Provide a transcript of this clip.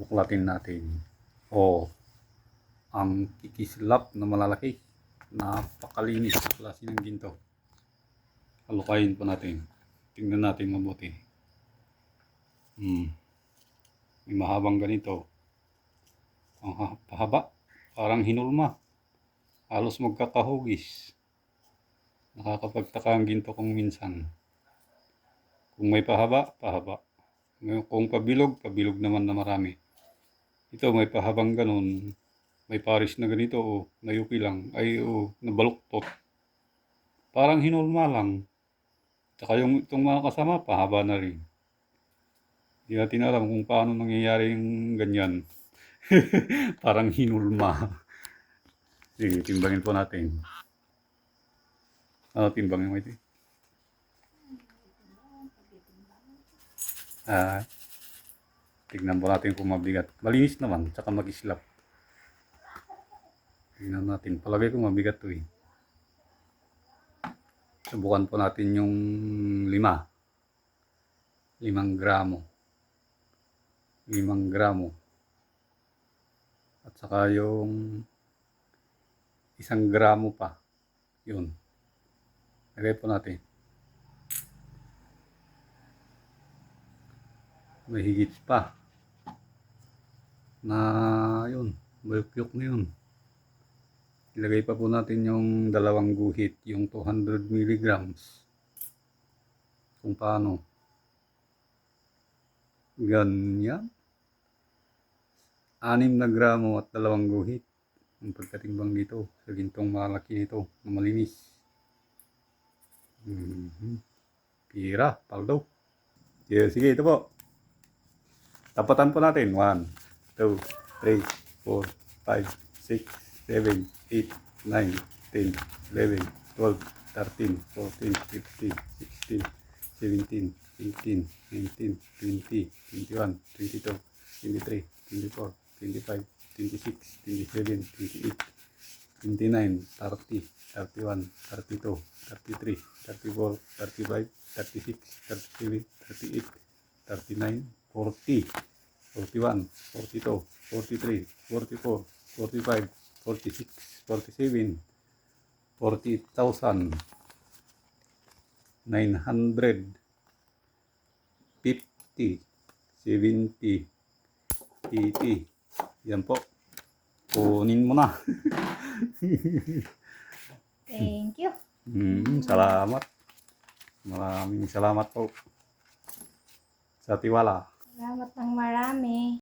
buklatin natin. Oh, ang kikislap na malalaki. Napakalinis na klase ng ginto. Halukayin po natin. Tingnan natin mabuti. May mahabang ganito. Ang pahaba. Parang hinulma. Halos magkakahugis. Nakakapagtaka ang ginto kung minsan. Kung may pahaba, pahaba. Kung pabilog, pabilog naman na marami. Ito may pahabang ganun. May paris na ganito o nayupi lang. Ay o nabaluktot. Parang hinulma lang. Tsaka itong mga kasama, pahaba na rin. Hindi natin alam kung paano nangyayari yung ganyan. Parang hinulma. Sige, timbangin po natin. Ano timbangin mo ito? Tignan po natin kung mabigat. Malinis naman, tsaka mag-islap. Tignan natin. Palagay ko mabigat to eh. Subukan po natin yung 5 gramo. 5 gramo. At saka yung 1 gramo pa. Yun. Lagay po natin. May higit pa. Na yun. Bayok-yok na yun. Ilagay pa po natin yung 2 guhit. Yung 200 milligrams. Kung paano. Ganyan. 6 na gramo at 2 guhit. Ang pagkatimbang dito. Sa gintong malaki nito. Na malinis. Pira. Paldo. Sige, ito po. Tapatan po natin. 1, 2, 3, 4, 5, 6, 7, 8, 9, 10, 11, 12, 13, 14, 15, 16, 17, 18, 19, 20, 21, 22, 23, 24, 25, 26, 27, 28, 29, 30, 31, 32, 33, 34, 35, 36, 37, 38, 39, 40, 41, 42, 43, 44, 45, 46, 47, 48,900, 50, 70, 80. Yan po. Kunin mo na. Thank you. Salamat. Maraming salamat po sa tiwala. Salamat ng marami.